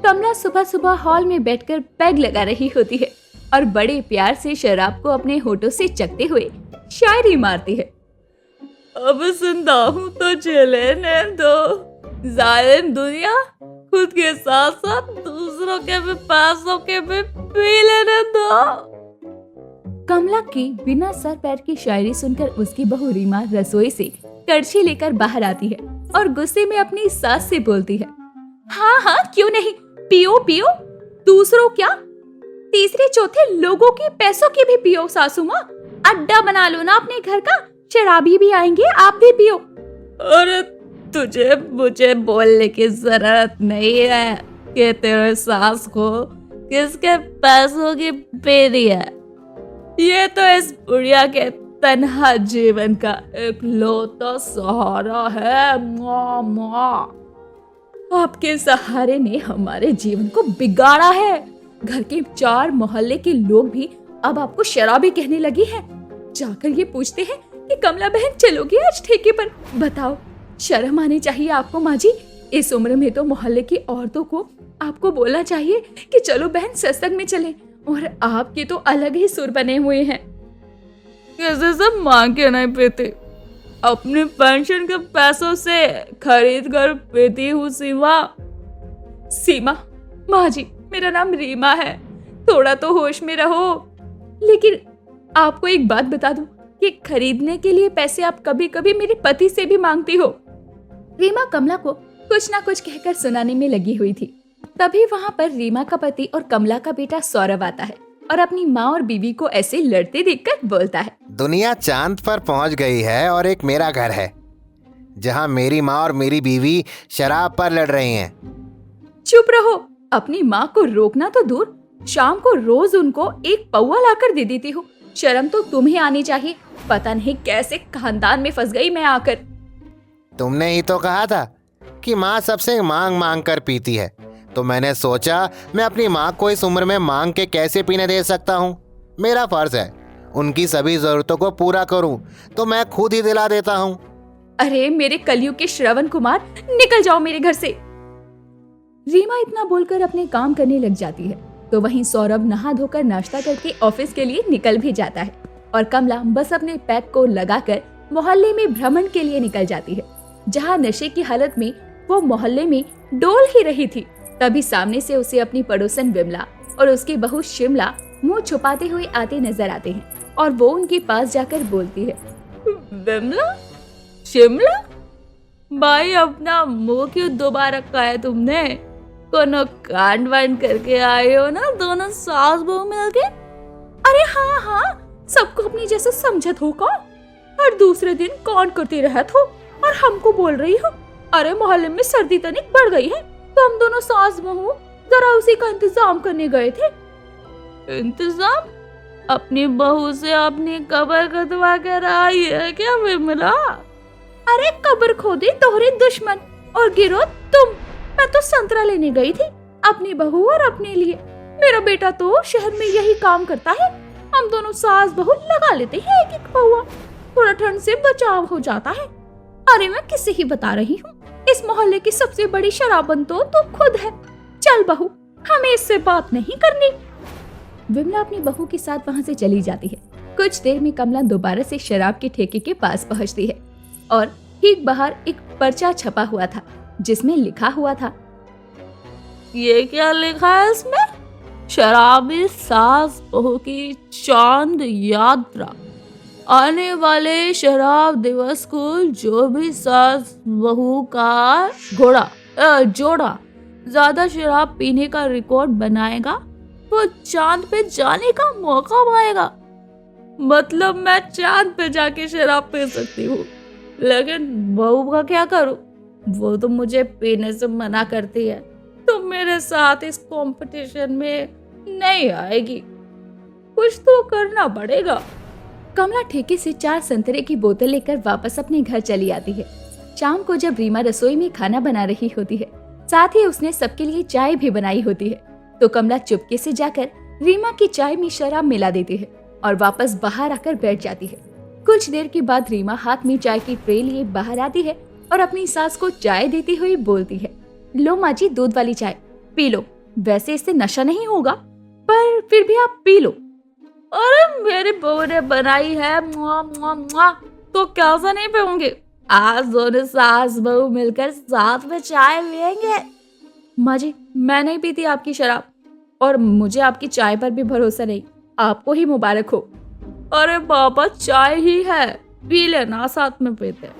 कमला सुबह सुबह हॉल में बैठकर पैग लगा रही होती है और बड़े प्यार से शराब को अपने होठों से चखते हुए शायरी मारती है। अब जिंदा हूँ तो चलेने दो, जालिम दुनिया खुद के साथ साथ दूसरों के भी पैसों के भी पी लेने दो। कमला की बिना सर पैर की शायरी सुनकर उसकी बहू रीमा रसोई से कड़छी लेकर बाहर आती है और गुस्से में अपनी सास से बोलती है, हाँ हाँ क्यों नहीं, पियो पियो, दूसरों क्या तीसरे चौथे लोगों के पैसों की भी पियो सासू माँ। अड्डा बना लो ना अपने घर का, शराबी भी आएंगे, आप भी पियो। अरे तुझे मुझे बोलने की जरूरत नहीं है कि तेरे सास को किसके पैसों की पीनी है। ये तो इस बुढ़िया के तन्हा जीवन का इकलौता सहारा है। माँ माँ, आपके सहारे ने हमारे जीवन को बिगाड़ा है। घर के 4 मोहल्ले के लोग भी अब आपको शराबी कहने लगे हैं। जाकर ये पूछते हैं कि कमला बहन चलोगी आज ठेके पर। बताओ, शर्म आनी चाहिए आपको माँ जी। इस उम्र में तो मोहल्ले की औरतों को आपको बोलना चाहिए कि चलो बहन सत्संग में चलें, और आपके तो अलग ही सुर बने हुए हैं। कैसे सब मांग के नहीं पीते, अपने पेंशन के पैसों से खरीद कर पीती हूँ। सीमा माँ जी, मेरा नाम रीमा है, थोड़ा तो होश में रहो। लेकिन आपको एक बात बता दूं कि खरीदने के लिए पैसे आप कभी कभी मेरे पति से भी मांगती हो। रीमा कमला को कुछ ना कुछ कहकर सुनाने में लगी हुई थी। तभी वहाँ पर रीमा का पति और कमला का बेटा सौरभ आता है और अपनी माँ और बीवी को ऐसे लड़ते देखकर बोलता है, दुनिया चांद पर पहुँच गई है और एक मेरा घर है जहाँ मेरी माँ और मेरी बीवी शराब पर लड़ रही हैं। चुप रहो, अपनी माँ को रोकना तो दूर, शाम को रोज उनको एक पौवा लाकर दे देती हो। शर्म तो तुम्हें आनी चाहिए। पता नहीं कैसे खानदान में फंस गई मैं आकर। तुमने ही तो कहा था कि माँ सबसे मांग मांग कर पीती है, तो मैंने सोचा मैं अपनी माँ को इस उम्र में मांग के कैसे पीने दे सकता हूँ। मेरा फर्ज है उनकी सभी जरूरतों को पूरा करूँ, तो मैं खुद ही दिला देता हूँ। अरे मेरे कलयुग के श्रवण कुमार, निकल जाओ मेरे घर से। रीमा इतना बोलकर अपने काम करने लग जाती है तो वहीं सौरभ नहा धोकर नाश्ता करके ऑफिस के लिए निकल भी जाता है और कमला बस अपने पैक को लगाकर मोहल्ले में भ्रमण के लिए निकल जाती है, जहाँ नशे की हालत में वो मोहल्ले में डोल ही रही थी। तभी सामने से उसे अपनी पड़ोसन विमला और उसकी बहू शिमला मुंह छुपाते हुए आते नजर आते हैं और वो उनके पास जाकर बोलती है, विमला, शिमला, भाई अपना मुंह क्यों दोबारा रखा है तुमने? कोनो कांड वांड करके आए हो ना दोनों सास बहू मिलके? अरे हाँ हाँ, सबको अपनी जैसे समझत हो का? हर दूसरे दिन कांड करती रहत हो और हमको बोल रही हो। अरे मोहल्ले में सर्दी तनिक बढ़ गई है तो हम दोनों सास बहू जरा उसी का इंतजाम करने गए थे। इंतजाम? अपनी बहू से अपनी कब्र कटवा कर आई है क्या विमला? अरे कब्र खोदे तोहरे दुश्मन और गिरो तुम। मैं तो संतरा लेने गई थी अपनी बहू और अपने लिए। मेरा बेटा तो शहर में यही काम करता है। हम दोनों सास बहू लगा लेते हैं एक एक पौवा, थोड़ा ठंड से बचाव हो जाता है। अरे मैं किसे ही बता रही हूँ, इस मोहल्ले की सबसे बड़ी शराबन तो तू खुद है। चल बहू, हमें इससे बात नहीं करनी। विमला अपनी बहू के साथ वहाँ से चली जाती है। कुछ देर में कमला दोबारा से शराब के ठेके के पास पहुँचती है और ठीक बाहर एक पर्चा छपा हुआ था जिसमें लिखा हुआ था, ये क्या लिखा है इसमें? शराबी सास बहू की चांद यात्रा। आने वाले शराब दिवस को जो भी सास बहू का जोड़ा ज्यादा शराब पीने का रिकॉर्ड बनाएगा वो चांद पे जाने का मौका पाएगा। मतलब मैं चांद पे जाके शराब पी सकती हूँ, लेकिन बहू का क्या करूँ? वो तो मुझे पीने से मना करती है, तो मेरे साथ इस कंपटीशन में नहीं आएगी। कुछ तो करना पड़ेगा। कमला ठेके से 4 संतरे की बोतल लेकर वापस अपने घर चली आती है। शाम को जब रीमा रसोई में खाना बना रही होती है, साथ ही उसने सबके लिए चाय भी बनाई होती है, तो कमला चुपके से जाकर रीमा की चाय में शराब मिला देती है और वापस बाहर आकर बैठ जाती है। कुछ देर के बाद रीमा हाथ में चाय की ट्रे लिए बाहर आती है और अपनी सास को चाय देती हुई बोलती है, लो माँ जी दूध वाली चाय पी लो, वैसे इससे नशा नहीं होगा, पर फिर भी आप पी लो। अरे मेरी बहू ने बनाई है, मुआ, मुआ, मुआ, तो कैसा नहीं पीऊंगी। आज दोनों सास बहू मिलकर साथ में चाय पियेंगे। माँ जी, मैं नहीं पीती आपकी शराब, और मुझे आपकी चाय पर भी भरोसा नहीं। आपको ही मुबारक हो। अरे बाबा, चाय ही है, पी लेना, साथ में पीते।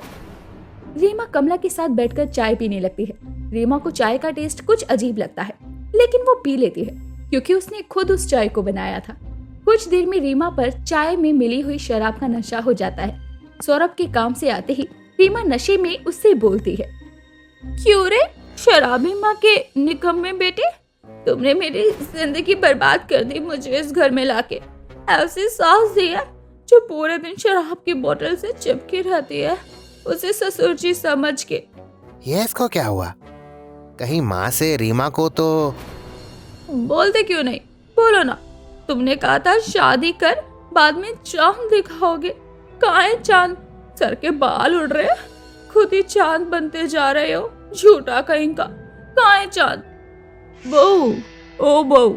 रीमा कमला के साथ बैठकर चाय पीने लगती है। रीमा को चाय का टेस्ट कुछ अजीब लगता है, लेकिन वो पी लेती है क्योंकि उसने खुद उस चाय को बनाया था। कुछ देर में रीमा पर चाय में मिली हुई शराब का नशा हो जाता है। सौरभ के काम से आते ही रीमा नशे में उससे बोलती है, क्यों रे शराबी माँ के निकम्मे बेटे, तुमने मेरी जिंदगी बर्बाद कर दी मुझे इस घर में लाके। ऐसी सास दी है जो पूरे दिन शराब की बोतल से चिपकी रहती है, उसे ससुर जी समझ के। ये इसको क्या हुआ? कहीं माँ से रीमा को तो... बोलते क्यों नहीं, बोलो ना। तुमने कहा था शादी कर, बाद में चांद दिखाओगे। कहाँ है चांद? सर के बाल उड़ रहे हैं, खुद ही चांद बनते जा रहे हो, झूठा कहीं का। कहाँ है चांद? बहू, ओ बहू,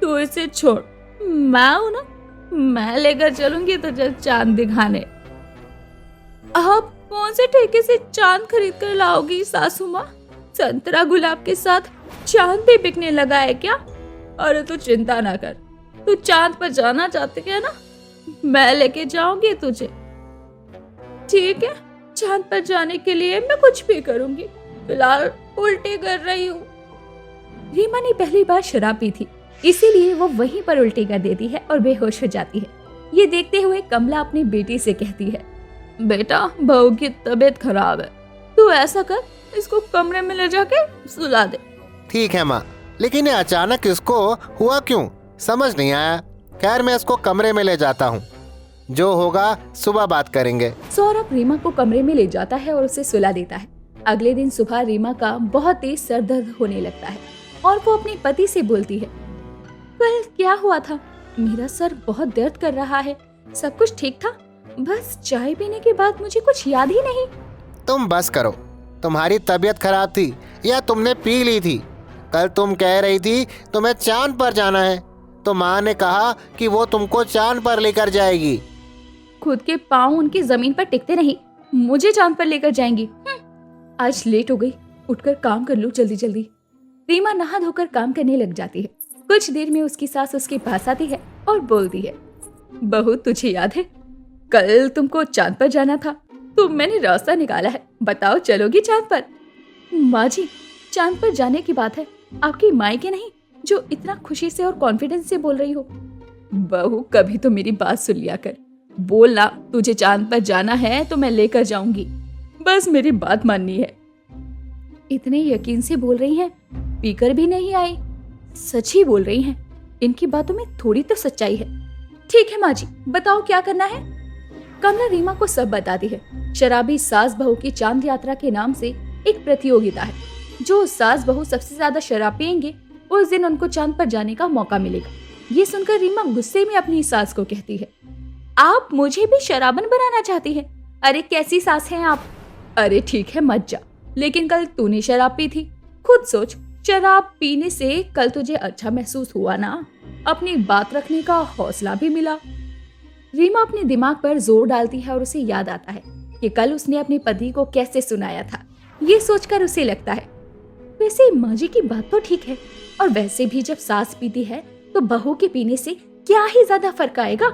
तू इसे छोड़, मैं हूं ना, मैं लेकर चलूंगी तुझे चांद दिखाने। आप कौन से ठेके से चांद खरीद कर लाओगी सासू माँ? संतरा गुलाब के साथ चांद भी बिकने लगा है क्या? अरे तू चिंता ना कर, तू चांद पर जाना चाहती है ना, मैं लेके जाऊंगी तुझे। ठीक है, चांद पर जाने के लिए मैं कुछ भी करूंगी, फिलहाल उल्टी कर रही हूँ। रीमा ने पहली बार शराब पी थी, इसीलिए वो वहीं पर उल्टी कर देती है और बेहोश हो जाती है। ये देखते हुए कमला अपनी बेटी से कहती है, बेटा, बहू की तबीयत खराब है, तू ऐसा कर, इसको कमरे में ले जाके सुला दे। ठीक है माँ, लेकिन ये अचानक इसको हुआ क्यों, समझ नहीं आया। खैर, मैं इसको कमरे में ले जाता हूँ, जो होगा सुबह बात करेंगे। सौरभ रीमा को कमरे में ले जाता है और उसे सुला देता है। अगले दिन सुबह रीमा का बहुत तेज सर दर्द होने लगता है और वो अपने पति से बोलती है, कल क्या हुआ था? मेरा सर बहुत दर्द कर रहा है, सब कुछ ठीक था, बस चाय पीने के बाद मुझे कुछ याद ही नहीं। तुम बस करो, तुम्हारी तबीयत खराब थी या तुमने पी ली थी? कल तुम कह रही थी तुम्हें चांद पर जाना है, तो माँ ने कहा कि वो तुमको चांद पर लेकर जाएगी। खुद के पाँव उनकी जमीन पर टिकते नहीं, मुझे चांद पर लेकर जाएंगी। आज लेट हो गई, उठकर काम कर लूं जल्दी जल्दी। रीमा नहा धोकर काम करने लग जाती है। कुछ देर में उसकी सास उसके पास आती है और बोलती है, बहू, तुझे याद है कल तुमको चांद पर जाना था, तो मैंने रास्ता निकाला है, बताओ चलोगी चांद पर? माँ जी, चांद पर जाने की बात है, आपकी माई के नहीं, जो इतना खुशी से और कॉन्फिडेंस से बोल रही हो। बहू, कभी तो मेरी बात सुन लिया कर, बोलना तुझे चांद पर जाना है तो मैं लेकर जाऊंगी, बस मेरी बात माननी है। इतने यकीन से बोल रही हैं, पीकर भी नहीं आई, सच ही बोल रही हैं, इनकी बातों में थोड़ी तो सच्चाई है। ठीक है माँ जी, बताओ क्या करना है? कमला रीमा को सब बताती है। शराबी सास बहू की चांद यात्रा के नाम से एक प्रतियोगिता है, जो सास बहू सबसे ज्यादा शराब पियेंगे उस दिन उनको चांद पर जाने का मौका मिलेगा। ये सुनकर रीमा गुस्से में अपनी सास को कहती है, आप मुझे भी शराबन बनाना चाहती हैं? अरे कैसी सास हैं आप? अरे ठीक है मत जा, लेकिन कल तूने शराब पी थी, खुद सोच, शराब पीने से कल तुझे अच्छा महसूस हुआ ना, अपनी बात रखने का हौसला भी मिला। रीमा अपने दिमाग पर जोर डालती है और उसे याद आता है कि कल उसने अपने पति को कैसे सुनाया था। ये सोचकर उसे लगता है, वैसे माँ जी की बात तो ठीक है, और वैसे भी जब सास पीती है तो बहू के पीने से क्या ही ज्यादा फर्क आएगा।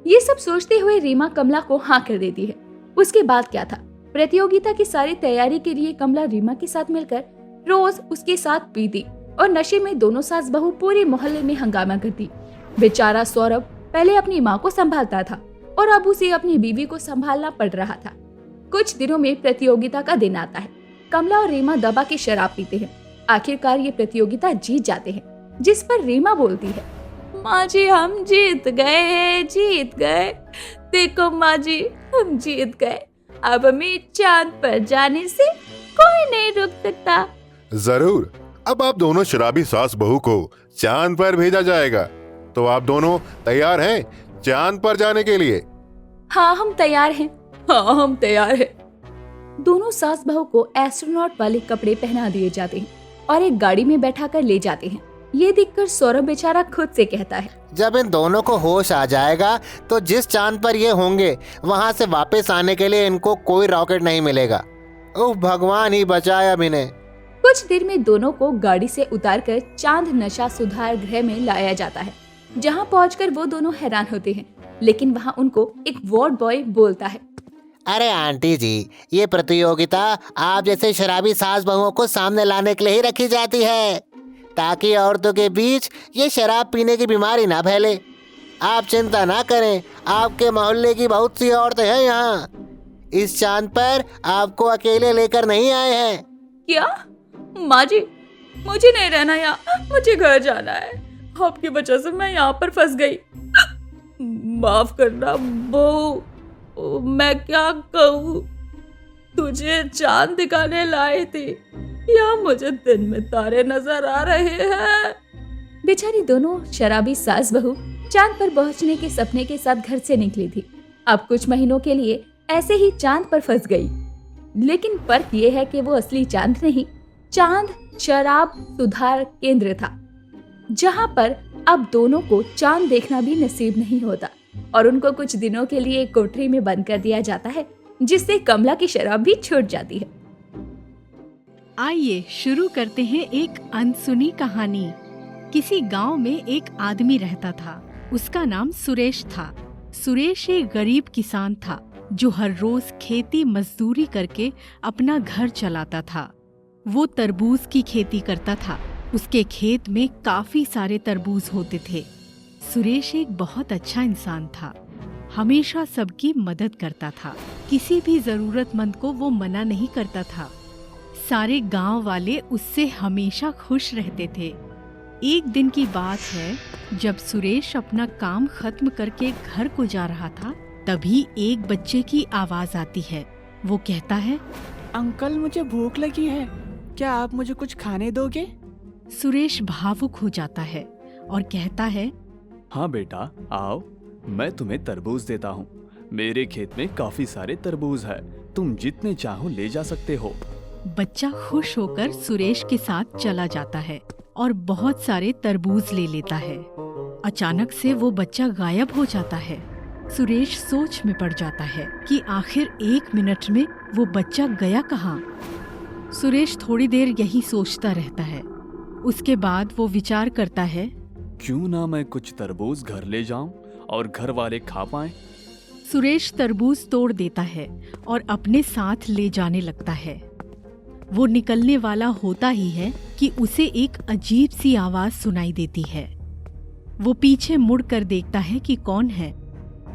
ये सब सोचते हुए रीमा कमला को हाँ कर देती है। उसके बाद क्या था, प्रतियोगिता की सारी तैयारी के लिए कमला रीमा के साथ मिलकर रोज उसके साथ पीती और नशे में दोनों सास बहू पूरे मोहल्ले में हंगामा करती। बेचारा सौरभ पहले अपनी माँ को संभालता था और अब उसे अपनी बीवी को संभालना पड़ रहा था। कुछ दिनों में प्रतियोगिता का दिन आता है। कमला और रीमा दबा के शराब पीते हैं। आखिरकार ये प्रतियोगिता जीत जाते हैं, जिस पर रीमा बोलती है, माँ जी हम जीत गए, जीत गए, देखो माँ जी हम जीत गए, अब हमें चांद पर जाने से कोई नहीं रोक सकता। जरूर, अब आप दोनों शराबी सास बहू को चांद पर भेजा जाएगा, तो आप दोनों तैयार हैं चांद पर जाने के लिए? हाँ हम तैयार हैं। हाँ हम तैयार हैं। दोनों सास बहू को एस्ट्रोनॉट वाले कपड़े पहना दिए जाते हैं और एक गाड़ी में बैठा कर ले जाते हैं। ये देखकर सौरभ बेचारा खुद से कहता है, जब इन दोनों को होश आ जाएगा तो जिस चांद पर ये होंगे वहां से वापस आने के लिए इनको कोई रॉकेट नहीं मिलेगा। ओह भगवान ही बचाए अब इन्हें। कुछ देर में दोनों को गाड़ी से उतारकर चांद नशा सुधार गृह में लाया जाता है, जहां पहुंचकर वो दोनों हैरान होते हैं। लेकिन वहां उनको एक वार्ड बॉय बोलता है, अरे आंटी जी, ये प्रतियोगिता आप जैसे शराबी सास बहुओं को सामने लाने के लिए ही रखी जाती है, ताकि औरतों के बीच ये शराब पीने की बीमारी ना फैले। आप चिंता ना करें, आपके मोहल्ले की बहुत सी औरतें हैं यहाँ। इस चांद पर आपको अकेले लेकर नहीं आए हैं। क्या माँ जी, मुझे नहीं रहना यहाँ, मुझे घर जाना है। आपकी वजह से मैं यहाँ पर फंस गई। माफ करना बहू, मैं क्या कहूँ। तुझे चांद दिखाने लाए थे, या मुझे दिन में तारे नजर आ रहे हैं। बेचारी दोनों शराबी सास बहू चांद पर पहुंचने के सपने के साथ घर से निकली थी। अब कुछ महीनों के लिए ऐसे ही चांद पर फंस गई। लेकिन फर्क ये है कि वो असली चांद नहीं, चांद शराब सुधार केंद्र था, जहां पर अब दोनों को चांद देखना भी नसीब नहीं होता और उनको कुछ दिनों के लिए एक कोठरी में बंद कर दिया जाता है, जिससे कमला की शराब भी छूट जाती है। आइए शुरू करते हैं एक अनसुनी कहानी। किसी गांव में एक आदमी रहता था। उसका नाम सुरेश था। सुरेश एक गरीब किसान था जो हर रोज खेती मजदूरी करके अपना घर चलाता था। वो तरबूज की खेती करता था। उसके खेत में काफी सारे तरबूज होते थे। सुरेश एक बहुत अच्छा इंसान था। हमेशा सबकी मदद करता था। किसी भी जरूरतमंद को वो मना नहीं करता था। सारे गांव वाले उससे हमेशा खुश रहते थे। एक दिन की बात है, जब सुरेश अपना काम खत्म करके घर को जा रहा था, तभी एक बच्चे की आवाज आती है। वो कहता है, अंकल मुझे भूख लगी है, क्या आप मुझे कुछ खाने दोगे? सुरेश भावुक हो जाता है और कहता है, हाँ बेटा आओ, मैं तुम्हें तरबूज देता हूँ। मेरे खेत में काफी सारे तरबूज है, तुम जितने चाहो ले जा सकते हो। बच्चा खुश होकर सुरेश के साथ चला जाता है और बहुत सारे तरबूज ले लेता है। अचानक से वो बच्चा गायब हो जाता है। सुरेश सोच में पड़ जाता है कि आखिर 1 मिनट में वो बच्चा गया कहाँ। सुरेश थोड़ी देर यही सोचता रहता है। उसके बाद वो विचार करता है, क्यों ना मैं कुछ तरबूज घर ले जाऊं और घर वाले खा पाएं। सुरेश तरबूज तोड़ देता है और अपने साथ ले जाने लगता है। वो निकलने वाला होता ही है कि उसे एक अजीब सी आवाज सुनाई देती है। वो पीछे मुड़कर देखता है कि कौन है।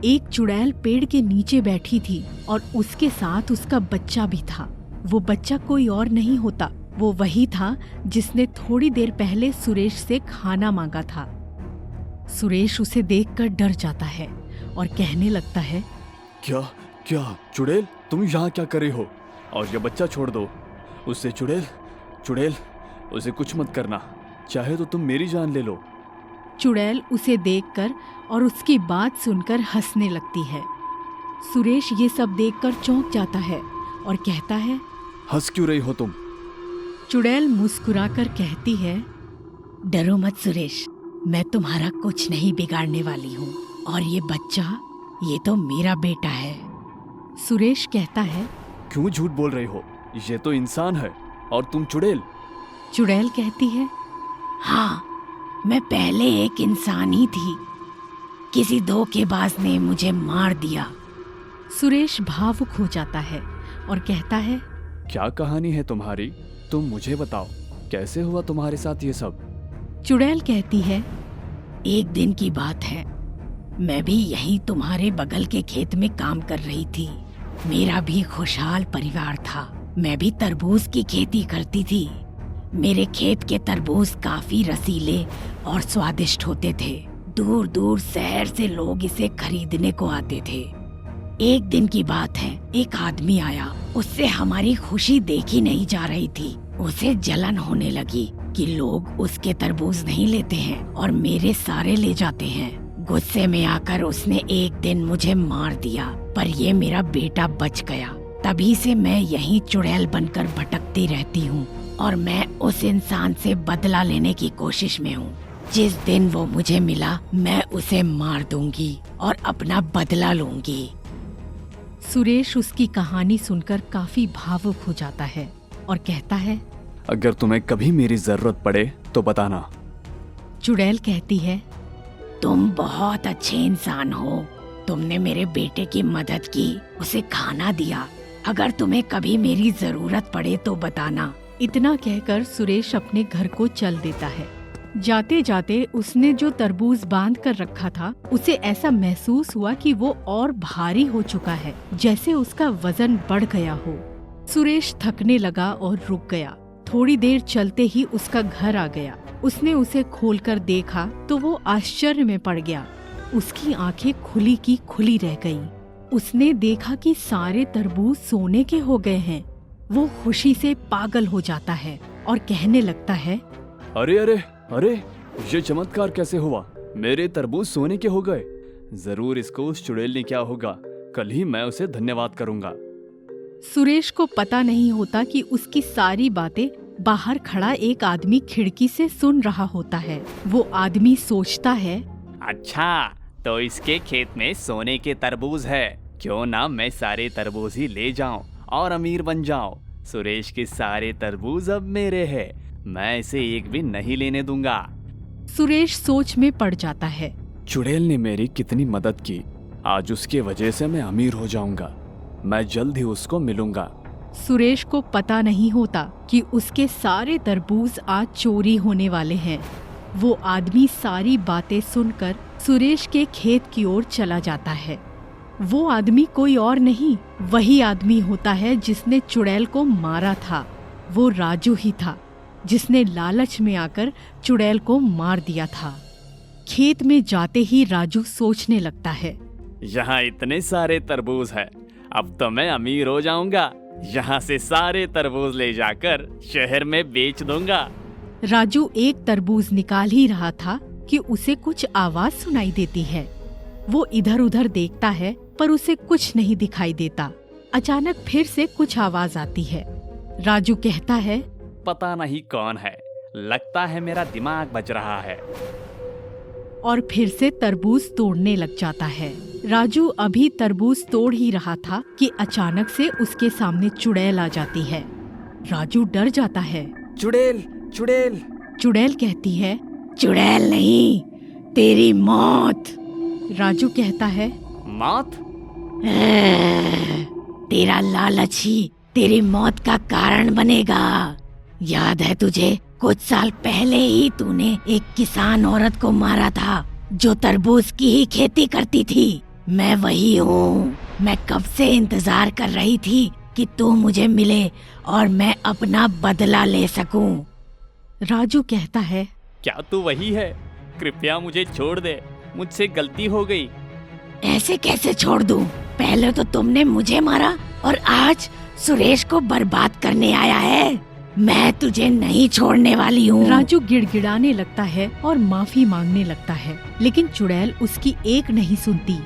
एक चुड़ैल पेड़ के नीचे बैठी थी और उसके साथ उसका बच्चा भी था। वो बच्चा कोई और नहीं होता, वो वही था जिसने थोड़ी देर पहले सुरेश से खाना मांगा था। सुरेश उसे देखकर डर जाता है और कहने लगता है, क्या क्या चुड़ैल, तुम यहाँ क्या करे हो? और ये बच्चा छोड़ दो। उससे चुड़ैल उसे कुछ मत करना, चाहे तो तुम मेरी जान ले लो। चुड़ैल उसे देखकर और उसकी बात सुनकर हंसने लगती है। सुरेश ये सब देखकर चौंक जाता है और कहता है, हंस क्यों रही हो तुम? चुड़ैल मुस्कुराकर कहती है, डरो मत सुरेश, मैं तुम्हारा कुछ नहीं बिगाड़ने वाली हूँ, और ये बच्चा, ये तो मेरा बेटा है। सुरेश कहता है, क्यों झूठ बोल रही हो? ये तो इंसान है और तुम चुड़ैल। चुड़ैल कहती है, हाँ, मैं पहले एक इंसान ही थी, किसी धोखेबाज ने मुझे मार दिया। सुरेश भावुक हो जाता है और कहता है, क्या कहानी है तुम्हारी? तुम मुझे बताओ, कैसे हुआ तुम्हारे साथ ये सब? चुड़ैल कहती है, एक दिन की बात है, मैं भी यहीं तुम्हारे बगल के खेत में काम कर रही थी। मेरा भी खुशहाल परिवार था। मैं भी तरबूज की खेती करती थी। मेरे खेत के तरबूज काफी रसीले और स्वादिष्ट होते थे। दूर दूर शहर से लोग इसे खरीदने को आते थे। एक दिन की बात है, एक आदमी आया। उससे हमारी खुशी देखी नहीं जा रही थी। उसे जलन होने लगी कि लोग उसके तरबूज नहीं लेते हैं और मेरे सारे ले जाते हैं। गुस्से में आकर उसने एक दिन मुझे मार दिया, पर ये मेरा बेटा बच गया। तभी से मैं यहीं चुड़ैल बनकर भटकती रहती हूँ। और मैं उस इंसान से बदला लेने की कोशिश में हूँ। जिस दिन वो मुझे मिला मैं उसे मार दूंगी और अपना बदला लूंगी। सुरेश उसकी कहानी सुनकर काफी भावुक हो जाता है और कहता है, अगर तुम्हें कभी मेरी जरूरत पड़े तो बताना। चुड़ैल कहती है, तुम बहुत अच्छे इंसान हो। तुमने मेरे बेटे की मदद की, उसे खाना दिया। अगर तुम्हें कभी मेरी जरूरत पड़े तो बताना। इतना कहकर सुरेश अपने घर को चल देता है। जाते जाते उसने जो तरबूज बांध कर रखा था, उसे ऐसा महसूस हुआ कि वो और भारी हो चुका है, जैसे उसका वजन बढ़ गया हो। सुरेश थकने लगा और रुक गया। थोड़ी देर चलते ही उसका घर आ गया। उसने उसे खोलकर देखा तो वो आश्चर्य में पड़ गया। उसकी आंखें खुली की खुली रह गईं। उसने देखा कि सारे तरबूज सोने के हो गए हैं। वो खुशी से पागल हो जाता है और कहने लगता है, अरे अरे अरे, ये चमत्कार कैसे हुआ? मेरे तरबूज सोने के हो गए। जरूर इसको उस चुड़ैल ने क्या होगा। कल ही मैं उसे धन्यवाद करूंगा। सुरेश को पता नहीं होता कि उसकी सारी बातें बाहर खड़ा एक आदमी खिड़की से सुन रहा होता है। वो आदमी सोचता है, अच्छा, तो इसके खेत में सोने के तरबूज है। क्यों ना मैं सारे तरबूज ही ले जाऊं और अमीर बन जाऊं। सुरेश के सारे तरबूज अब मेरे हैं। मैं इसे एक भी नहीं लेने दूंगा। सुरेश सोच में पड़ जाता है। चुड़ैल ने मेरी कितनी मदद की। आज उसके वजह से मैं अमीर हो जाऊंगा। मैं जल्द ही उसको मिलूंगा। सुरेश को पता नहीं होता कि उसके सारे तरबूज आज चोरी होने वाले हैं। वो आदमी सारी बातें सुनकर सुरेश के खेत की ओर चला जाता है। वो आदमी कोई और नहीं, वही आदमी होता है जिसने चुड़ैल को मारा था। वो राजू ही था, जिसने लालच में आकर चुड़ैल को मार दिया था। खेत में जाते ही राजू सोचने लगता है, यहाँ इतने सारे तरबूज है, अब तो मैं अमीर हो जाऊंगा। यहाँ से सारे तरबूज ले जाकर शहर में बेच दूंगा। राजू एक तरबूज निकाल ही रहा था कि उसे कुछ आवाज सुनाई देती है। वो इधर उधर देखता है पर उसे कुछ नहीं दिखाई देता। अचानक फिर से कुछ आवाज आती है। राजू कहता है, पता नहीं कौन है, लगता है मेरा दिमाग बज रहा है। और फिर से तरबूज तोड़ने लग जाता है। राजू अभी तरबूज तोड़ ही रहा था कि अचानक से उसके सामने चुड़ैल आ जाती है। राजू डर जाता है। चुड़ैल, चुड़ैल। चुड़ैल कहती है, चुड़ैल नहीं, तेरी मौत। राजू कहता है, मौत? तेरा लालच ही तेरी मौत का कारण बनेगा। याद है तुझे, कुछ साल पहले ही तूने एक किसान औरत को मारा था जो तरबूज की ही खेती करती थी। मैं वही हूँ। मैं कब से इंतजार कर रही थी कि तू मुझे मिले और मैं अपना बदला ले सकूं। राजू कहता है, क्या तू वही है? कृपया मुझे छोड़ दे, मुझसे गलती हो गई। ऐसे कैसे छोड़ दूं? पहले तो तुमने मुझे मारा और आज सुरेश को बर्बाद करने आया है। मैं तुझे नहीं छोड़ने वाली हूँ। राजू गिड़गिड़ाने लगता है और माफी मांगने लगता है, लेकिन चुड़ैल उसकी एक नहीं सुनती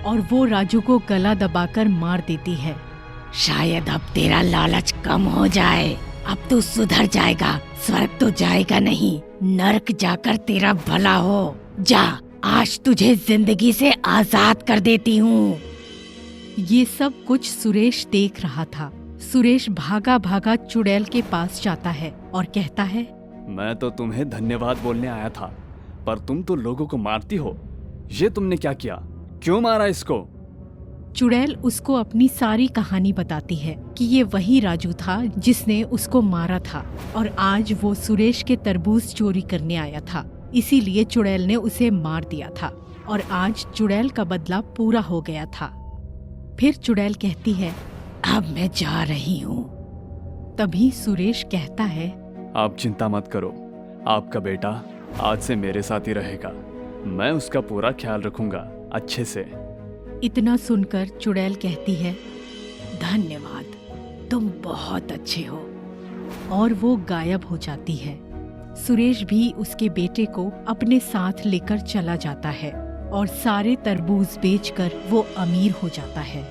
और वो राजू को गला दबाकर मार देती है। शायद अब तेरा लालच कम हो जाए। अब तू सुधर जाएगा। स्वर्ग तो जाएगा नहीं, नरक जाकर तेरा भला हो। जा, आज तुझे जिंदगी से आजाद कर देती हूँ। ये सब कुछ सुरेश देख रहा था। सुरेश भागा भागा चुड़ैल के पास जाता है और कहता है, मैं तो तुम्हें धन्यवाद बोलने आया था, पर तुम तो लोगों को मारती हो। ये तुमने क्या किया? क्यों मारा इसको? चुड़ैल उसको अपनी सारी कहानी बताती है कि ये वही राजू था जिसने उसको मारा था और आज वो सुरेश के तरबूज चोरी करने आया था, इसीलिए चुड़ैल ने उसे मार दिया था और आज चुड़ैल का बदला पूरा हो गया था। फिर चुड़ैल कहती है, अब मैं जा रही हूँ। तभी सुरेश कहता है, आप चिंता मत करो, आपका बेटा आज से मेरे साथ ही रहेगा। मैं उसका पूरा ख्याल रखूंगा अच्छे से। इतना सुनकर चुड़ैल कहती है, धन्यवाद, तुम बहुत अच्छे हो। और वो गायब हो जाती है। सुरेश भी उसके बेटे को अपने साथ लेकर चला जाता है और सारे तरबूज बेचकर वो अमीर हो जाता है।